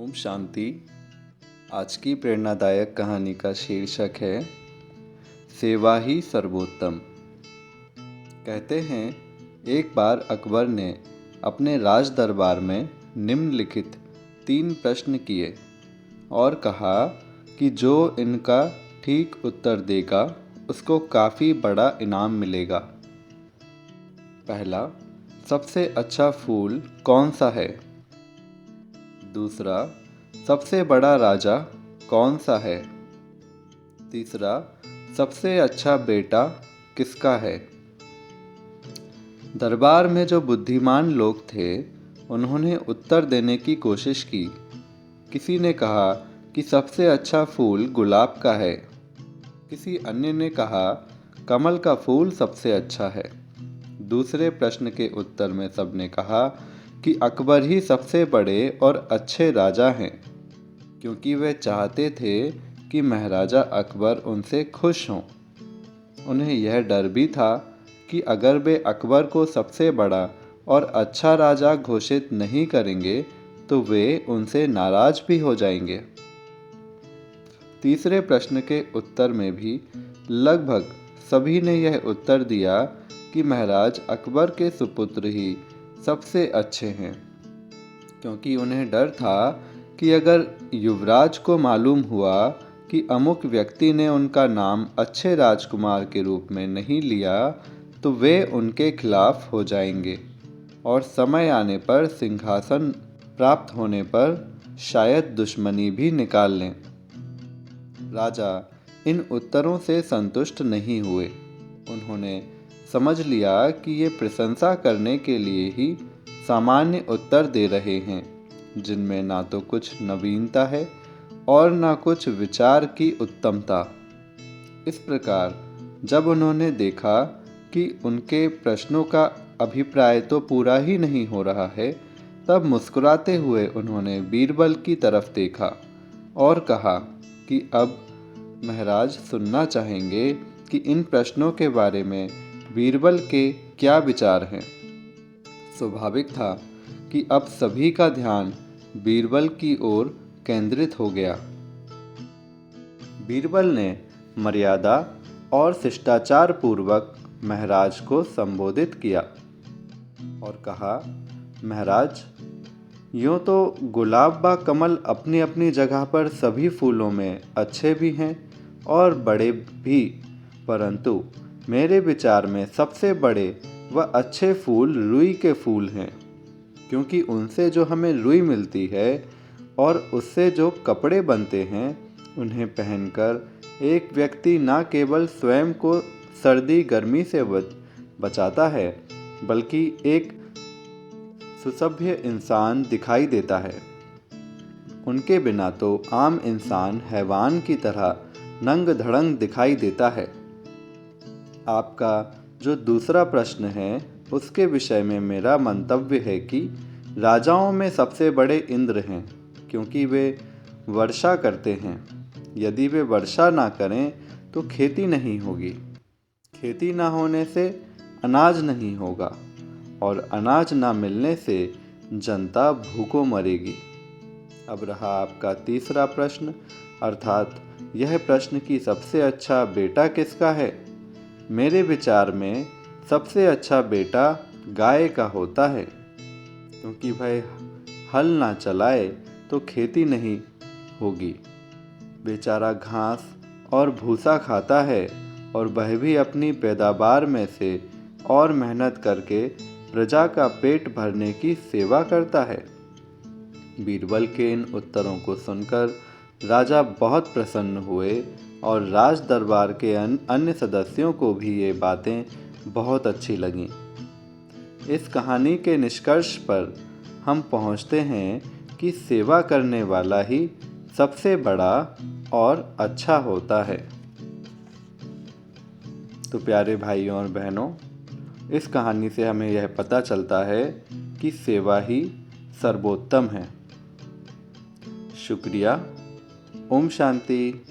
ओम शांति। आज की प्रेरणादायक कहानी का शीर्षक है सेवा ही सर्वोत्तम। कहते हैं एक बार अकबर ने अपने राज दरबार में निम्नलिखित 3 प्रश्न किए और कहा कि जो इनका ठीक उत्तर देगा उसको काफ़ी बड़ा इनाम मिलेगा। पहला, सबसे अच्छा फूल कौन सा है? दूसरा, सबसे बड़ा राजा कौन सा है? तीसरा, सबसे अच्छा बेटा किसका है? दरबार में जो बुद्धिमान लोग थे उन्होंने उत्तर देने की कोशिश की। किसी ने कहा कि सबसे अच्छा फूल गुलाब का है। किसी अन्य ने कहा कमल का फूल सबसे अच्छा है। दूसरे प्रश्न के उत्तर में सबने कहा कि अकबर ही सबसे बड़े और अच्छे राजा हैं, क्योंकि वे चाहते थे कि महाराजा अकबर उनसे खुश हों। उन्हें यह डर भी था कि अगर वे अकबर को सबसे बड़ा और अच्छा राजा घोषित नहीं करेंगे तो वे उनसे नाराज भी हो जाएंगे। तीसरे प्रश्न के उत्तर में भी लगभग सभी ने यह उत्तर दिया कि महाराज अकबर के सुपुत्र ही सबसे अच्छे हैं, क्योंकि उन्हें डर था कि अगर युवराज को मालूम हुआ कि अमुक व्यक्ति ने उनका नाम अच्छे राजकुमार के रूप में नहीं लिया तो वे उनके खिलाफ हो जाएंगे और समय आने पर सिंहासन प्राप्त होने पर शायद दुश्मनी भी निकाल लें। राजा इन उत्तरों से संतुष्ट नहीं हुए। उन्होंने समझ लिया कि ये प्रशंसा करने के लिए ही सामान्य उत्तर दे रहे हैं, जिनमें ना तो कुछ नवीनता है और ना कुछ विचार की उत्तमता। इस प्रकार जब उन्होंने देखा कि उनके प्रश्नों का अभिप्राय तो पूरा ही नहीं हो रहा है, तब मुस्कुराते हुए उन्होंने बीरबल की तरफ देखा और कहा कि अब महाराज सुनना चाहेंगे कि इन प्रश्नों के बारे में बीरबल के क्या विचार हैं। स्वाभाविक था कि अब सभी का ध्यान बीरबल की ओर केंद्रित हो गया। बीरबल ने मर्यादा और शिष्टाचार पूर्वक महाराज को संबोधित किया और कहा, महाराज, यूँ तो गुलाब व कमल अपनी अपनी जगह पर सभी फूलों में अच्छे भी हैं और बड़े भी, परंतु मेरे विचार में सबसे बड़े व अच्छे फूल रुई के फूल हैं, क्योंकि उनसे जो हमें रुई मिलती है और उससे जो कपड़े बनते हैं उन्हें पहनकर एक व्यक्ति न केवल स्वयं को सर्दी गर्मी से बचाता है, बल्कि एक सुसभ्य इंसान दिखाई देता है। उनके बिना तो आम इंसान हैवान की तरह नंग धड़ंग दिखाई देता है। आपका जो दूसरा प्रश्न है उसके विषय में मेरा मंतव्य है कि राजाओं में सबसे बड़े इंद्र हैं, क्योंकि वे वर्षा करते हैं। यदि वे वर्षा ना करें तो खेती नहीं होगी, खेती ना होने से अनाज नहीं होगा और अनाज ना मिलने से जनता भूखों मरेगी। अब रहा आपका तीसरा प्रश्न, अर्थात यह प्रश्न कि सबसे अच्छा बेटा किसका है। मेरे विचार में सबसे अच्छा बेटा गाय का होता है, क्योंकि भाई हल ना चलाए तो खेती नहीं होगी। बेचारा घास और भूसा खाता है और वह भी अपनी पैदावार में से और मेहनत करके प्रजा का पेट भरने की सेवा करता है। बीरबल के इन उत्तरों को सुनकर राजा बहुत प्रसन्न हुए और राज दरबार के अन्य सदस्यों को भी ये बातें बहुत अच्छी लगीं। इस कहानी के निष्कर्ष पर हम पहुंचते हैं कि सेवा करने वाला ही सबसे बड़ा और अच्छा होता है। तो प्यारे भाइयों और बहनों, इस कहानी से हमें यह पता चलता है कि सेवा ही सर्वोत्तम है। शुक्रिया। ओम शांति।